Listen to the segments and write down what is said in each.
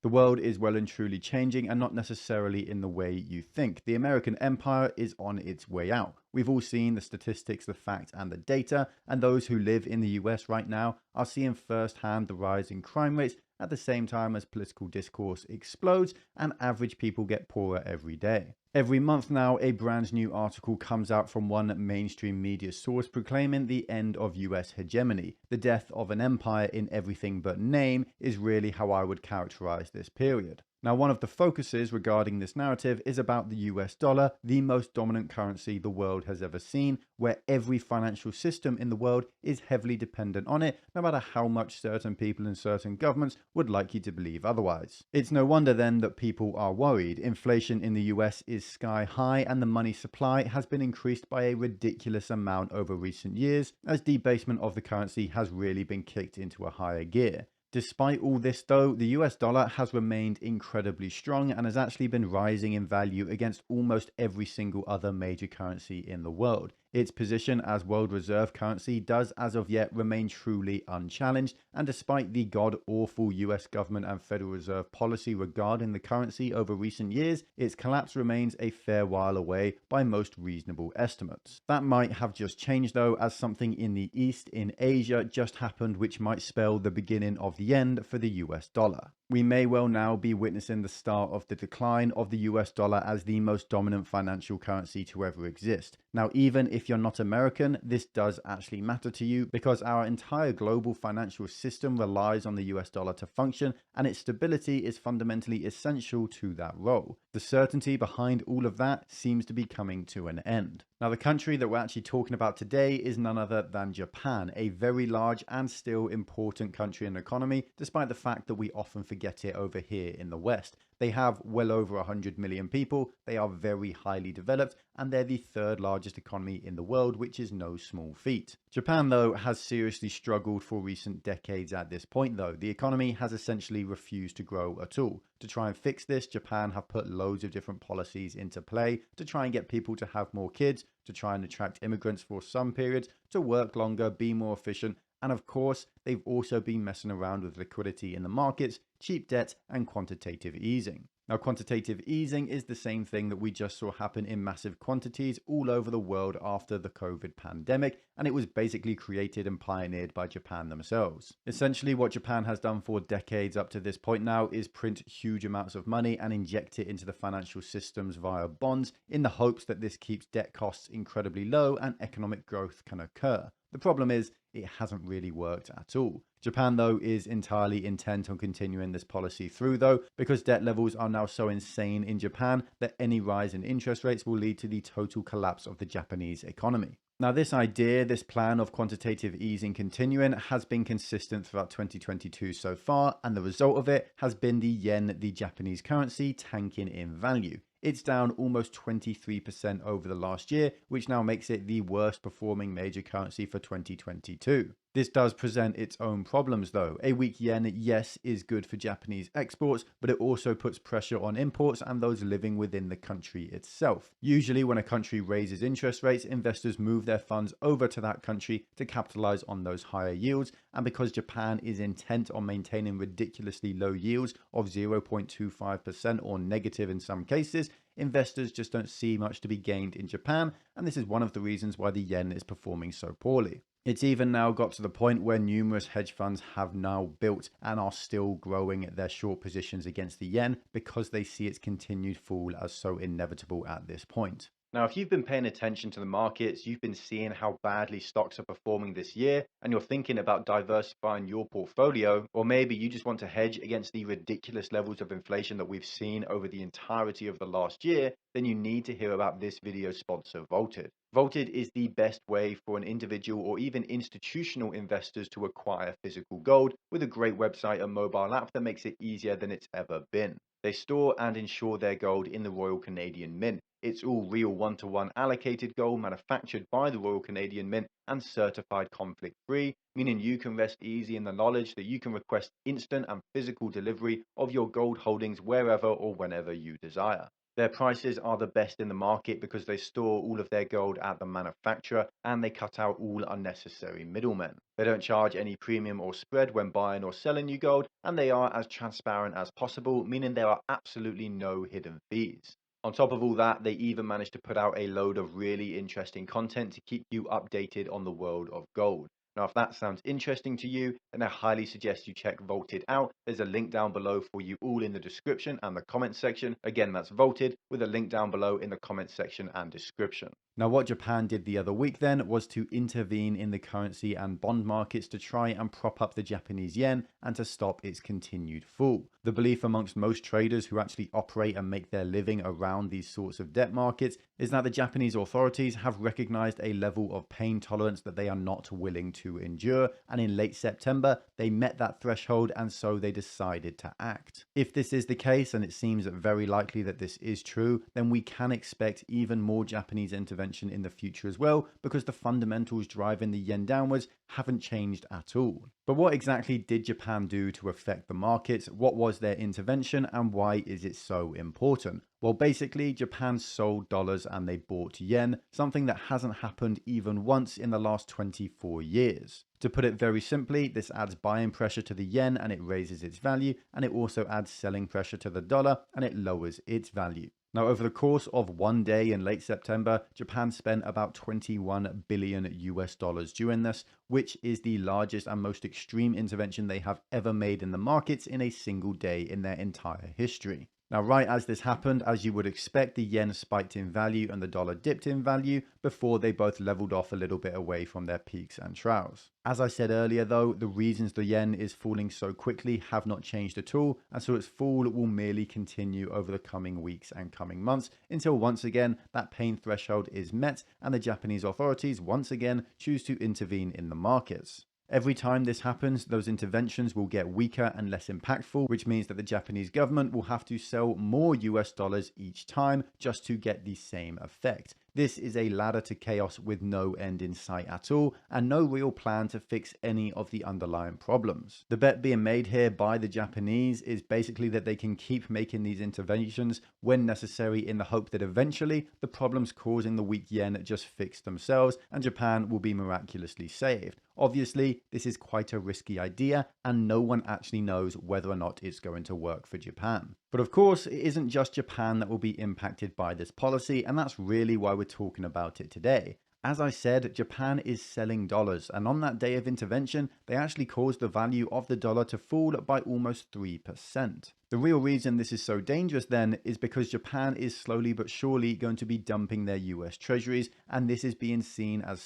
The world is well and truly changing, and not necessarily in the way you think. The American empire is on its way out. We've all seen the statistics, the facts, and the data, and those who live in the US right now are seeing firsthand the rise in crime rates at the same time as political discourse explodes and average people get poorer every day. Every month now, a brand new article comes out from one mainstream media source proclaiming the end of US hegemony. The death of an empire in everything but name is really how I would characterize this period. Now, one of the focuses regarding this narrative is about the US dollar, the most dominant currency the world has ever seen, where every financial system in the world is heavily dependent on it, no matter how much certain people and certain governments would like you to believe otherwise. It's no wonder then that people are worried. Inflation in the US is sky high, and the money supply has been increased by a ridiculous amount over recent years, as debasement of the currency has really been kicked into a higher gear. Despite all this though, the US dollar has remained incredibly strong and has actually been rising in value against almost every single other major currency in the world. Its position as world reserve currency does as of yet remain truly unchallenged, and despite the god-awful US government and Federal Reserve policy regarding the currency over recent years, its collapse remains a fair while away by most reasonable estimates. That might have just changed though, as something in the East, in Asia, just happened which might spell the beginning of the end for the US dollar. We may well now be witnessing the start of the decline of the US dollar as the most dominant financial currency to ever exist. Now, even if you're not American, this does actually matter to you, because our entire global financial system relies on the US dollar to function, and its stability is fundamentally essential to that role. The certainty behind all of that seems to be coming to an end. Now, the country that we're actually talking about today is none other than Japan, a very large and still important country and economy, despite the fact that we often forget it over here in the West. They have well over 100 million people, they are very highly developed, and they're the third largest economy in the world, which is no small feat. Japan, though, has seriously struggled for recent decades at this point, though. The economy has essentially refused to grow at all. To try and fix this, Japan have put loads of different policies into play to try and get people to have more kids, to try and attract immigrants for some periods, to work longer, be more efficient, and of course, they've also been messing around with liquidity in the markets, cheap debt, and quantitative easing. Now, quantitative easing is the same thing that we just saw happen in massive quantities all over the world after the COVID pandemic, and it was basically created and pioneered by Japan themselves. Essentially, what Japan has done for decades up to this point now is print huge amounts of money and inject it into the financial systems via bonds in the hopes that this keeps debt costs incredibly low and economic growth can occur. The problem is, it hasn't really worked at all. Japan, though, is entirely intent on continuing this policy through, though, because debt levels are now so insane in Japan that any rise in interest rates will lead to the total collapse of the Japanese economy. Now, this idea, this plan of quantitative easing continuing, has been consistent throughout 2022 so far, and the result of it has been the yen, the Japanese currency, tanking in value. It's down almost 23% over the last year, which now makes it the worst performing major currency for 2022. This does present its own problems though. A weak yen, yes, is good for Japanese exports, but it also puts pressure on imports and those living within the country itself. Usually when a country raises interest rates, investors move their funds over to that country to capitalize on those higher yields, and because Japan is intent on maintaining ridiculously low yields of 0.25% or negative in some cases, investors just don't see much to be gained in Japan, and this is one of the reasons why the yen is performing so poorly. It's even now got to the point where numerous hedge funds have now built and are still growing their short positions against the yen because they see its continued fall as so inevitable at this point. Now, if you've been paying attention to the markets, you've been seeing how badly stocks are performing this year, and you're thinking about diversifying your portfolio, or maybe you just want to hedge against the ridiculous levels of inflation that we've seen over the entirety of the last year, then you need to hear about this video sponsor, Vaulted. Vaulted is the best way for an individual or even institutional investors to acquire physical gold, with a great website and mobile app that makes it easier than it's ever been. They store and insure their gold in the Royal Canadian Mint. It's all real one-to-one allocated gold manufactured by the Royal Canadian Mint and certified conflict-free, meaning you can rest easy in the knowledge that you can request instant and physical delivery of your gold holdings wherever or whenever you desire. Their prices are the best in the market because they store all of their gold at the manufacturer and they cut out all unnecessary middlemen. They don't charge any premium or spread when buying or selling you gold, and they are as transparent as possible, meaning there are absolutely no hidden fees. On top of all that, they even managed to put out a load of really interesting content to keep you updated on the world of gold. Now, if that sounds interesting to you, then I highly suggest you check Vaulted out. There's a link down below for you all in the description and the comments section. Again, that's Vaulted with a link down below in the comments section and description. Now, what Japan did the other week then was to intervene in the currency and bond markets to try and prop up the Japanese yen and to stop its continued fall. The belief amongst most traders who actually operate and make their living around these sorts of debt markets is that the Japanese authorities have recognized a level of pain tolerance that they are not willing to endure, and in late September they met that threshold and so they decided to act. If this is the case, and it seems very likely that this is true, then we can expect even more Japanese intervention in the future as well, because the fundamentals driving the yen downwards haven't changed at all. But what exactly did Japan do to affect the markets? What was their intervention and why is it so important? Well, basically, Japan sold dollars and they bought yen, something that hasn't happened even once in the last 24 years. To put it very simply, this adds buying pressure to the yen and it raises its value, and it also adds selling pressure to the dollar and it lowers its value. Now, over the course of one day in late September, Japan spent about 21 billion US dollars doing this, which is the largest and most extreme intervention they have ever made in the markets in a single day in their entire history. Now, right as this happened, as you would expect, the yen spiked in value and the dollar dipped in value before they both leveled off a little bit away from their peaks and troughs. As I said earlier though, the reasons the yen is falling so quickly have not changed at all, and so its fall will merely continue over the coming weeks and coming months until once again that pain threshold is met and the Japanese authorities once again choose to intervene in the markets. Every time this happens, those interventions will get weaker and less impactful, which means that the Japanese government will have to sell more US dollars each time just to get the same effect. This is a ladder to chaos with no end in sight at all, and no real plan to fix any of the underlying problems. The bet being made here by the Japanese is basically that they can keep making these interventions when necessary in the hope that eventually the problems causing the weak yen just fix themselves and Japan will be miraculously saved. Obviously, this is quite a risky idea, and no one actually knows whether or not it's going to work for Japan. But of course, it isn't just Japan that will be impacted by this policy, and that's really why we're talking about it today. As I said, Japan is selling dollars, and on that day of intervention, they actually caused the value of the dollar to fall by almost 3%. The real reason this is so dangerous then is because Japan is slowly but surely going to be dumping their US treasuries, and this is being seen as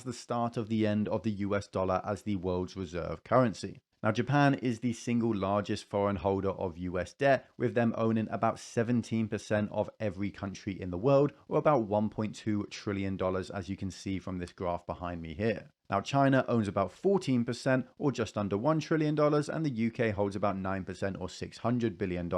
the start of the end of the US dollar as the world's reserve currency. Now, Japan is the single largest foreign holder of US debt, with them owning about 17% of every country in the world, or about $1.2 trillion, as you can see from this graph behind me here. Now, China owns about 14%, or just under $1 trillion, and the UK holds about 9%, or $600 billion.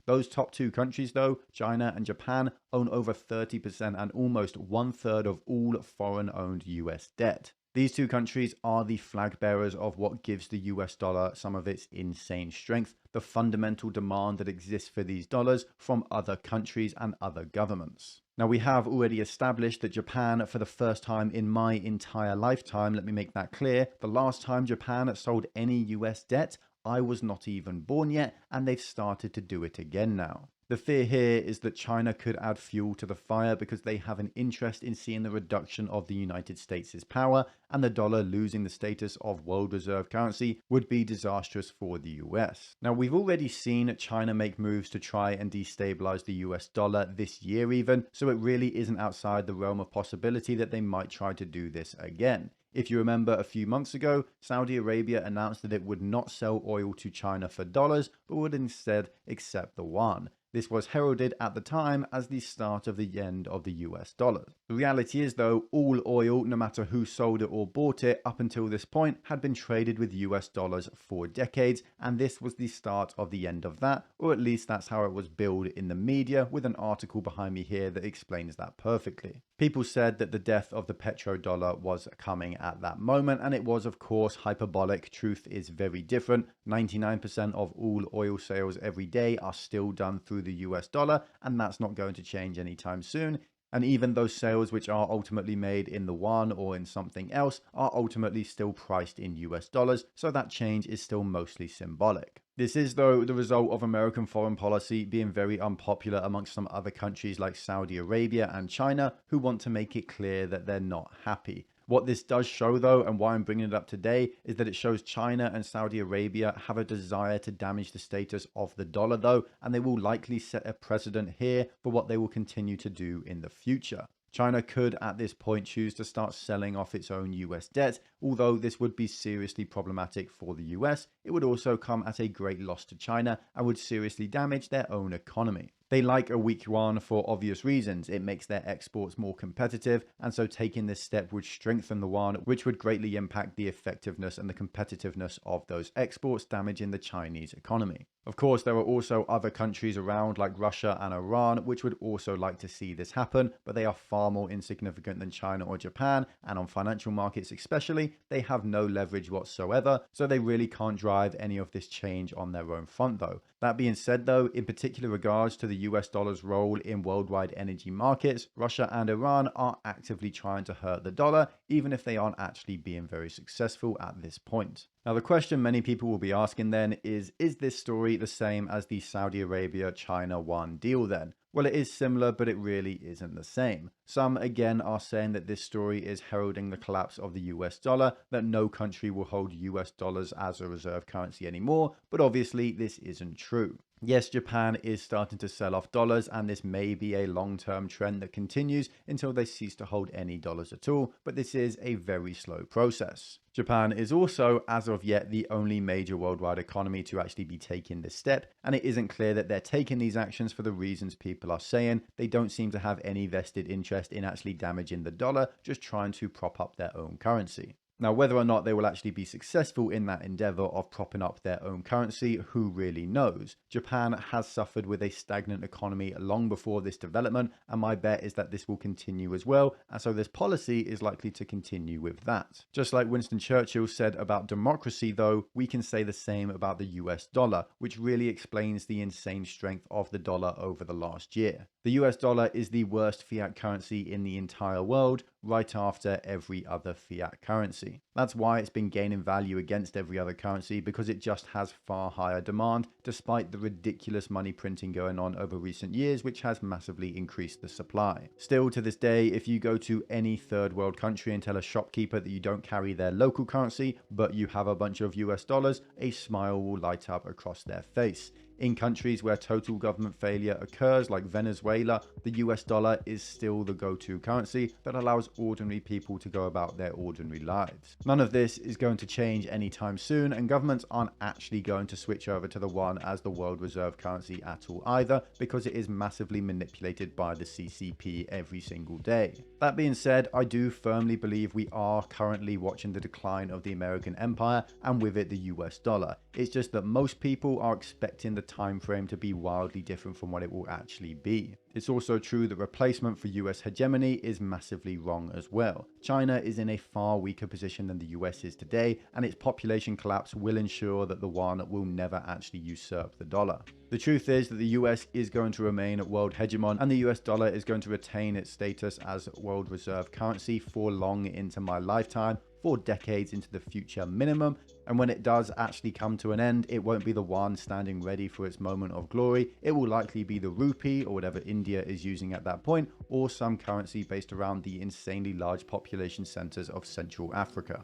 Those top two countries, though, China and Japan, own over 30% and almost 1/3 of all foreign-owned US debt. These two countries are the flag bearers of what gives the US dollar some of its insane strength, the fundamental demand that exists for these dollars from other countries and other governments. Now, we have already established that Japan, for the first time in my entire lifetime, let me make that clear, the last time Japan sold any US debt, I was not even born yet, and they've started to do it again now. The fear here is that China could add fuel to the fire because they have an interest in seeing the reduction of the United States' power, and the dollar losing the status of world reserve currency would be disastrous for the US. Now, we've already seen China make moves to try and destabilize the US dollar this year even, so it really isn't outside the realm of possibility that they might try to do this again. If you remember, a few months ago, Saudi Arabia announced that it would not sell oil to China for dollars, but would instead accept the yuan. This was heralded at the time as the start of the end of the US dollar. The reality is, though, all oil, no matter who sold it or bought it up until this point, had been traded with US dollars for decades, and this was the start of the end of that, or at least that's how it was billed in the media, with an article behind me here that explains that perfectly. People said that the death of the petrodollar was coming at that moment, and it was, of course, hyperbolic. Truth is very different. 99% of all oil sales every day are still done through the US dollar, and that's not going to change anytime soon. And even those sales which are ultimately made in the yuan or in something else are ultimately still priced in US dollars, so that change is still mostly symbolic. This is, though, the result of American foreign policy being very unpopular amongst some other countries like Saudi Arabia and China, who want to make it clear that they're not happy. What this does show, though, and why I'm bringing it up today, is that it shows China and Saudi Arabia have a desire to damage the status of the dollar, though, and they will likely set a precedent here for what they will continue to do in the future. China could at this point choose to start selling off its own US debt. Although this would be seriously problematic for the US, it would also come at a great loss to China and would seriously damage their own economy. They like a weak yuan for obvious reasons. It makes their exports more competitive, and so taking this step would strengthen the yuan, which would greatly impact the effectiveness and the competitiveness of those exports, damaging the Chinese economy. Of course, there are also other countries around like Russia and Iran, which would also like to see this happen, but they are far more insignificant than China or Japan, and on financial markets especially, they have no leverage whatsoever, so they really can't drive any of this change on their own front though. That being said though, in particular regards to the US dollar's role in worldwide energy markets, Russia and Iran are actively trying to hurt the dollar, even if they aren't actually being very successful at this point. Now, the question many people will be asking then is this story the same as the Saudi Arabia-China yuan deal then? Well, it is similar, but it really isn't the same. Some, again, are saying that this story is heralding the collapse of the US dollar, that no country will hold US dollars as a reserve currency anymore, but obviously this isn't true. Yes, Japan is starting to sell off dollars, and this may be a long-term trend that continues until they cease to hold any dollars at all, but this is a very slow process. Japan is also, as of yet, the only major worldwide economy to actually be taking this step, and it isn't clear that they're taking these actions for the reasons people are saying. They don't seem to have any vested interest in actually damaging the dollar, just trying to prop up their own currency. Now, whether or not they will actually be successful in that endeavor of propping up their own currency, who really knows? Japan has suffered with a stagnant economy long before this development, and my bet is that this will continue as well, and so this policy is likely to continue with that. Just like Winston Churchill said about democracy though, we can say the same about the US dollar, which really explains the insane strength of the dollar over the last year. The US dollar is the worst fiat currency in the entire world, right after every other fiat currency. That's why it's been gaining value against every other currency, because it just has far higher demand, despite the ridiculous money printing going on over recent years, which has massively increased the supply. Still to this day, if you go to any third world country and tell a shopkeeper that you don't carry their local currency, but you have a bunch of US dollars, a smile will light up across their face. In countries where total government failure occurs, like Venezuela, the US dollar is still the go-to currency that allows ordinary people to go about their ordinary lives. None of this is going to change anytime soon, and governments aren't actually going to switch over to the yuan as the world reserve currency at all either, because it is massively manipulated by the CCP every single day. That being said, I do firmly believe we are currently watching the decline of the American empire, and with it the US dollar. It's just that most people are expecting the time frame to be wildly different from what it will actually be. It's also true that replacement for US hegemony is massively wrong as well. China is in a far weaker position than the US is today, and its population collapse will ensure that the yuan will never actually usurp the dollar. The truth is that the US is going to remain world hegemon, and the US dollar is going to retain its status as world reserve currency for long into my lifetime, for decades into the future minimum. And when it does actually come to an end, it won't be the yuan standing ready for its moment of glory. It will likely be the rupee, or whatever India is using at that point, or some currency based around the insanely large population centers of Central Africa.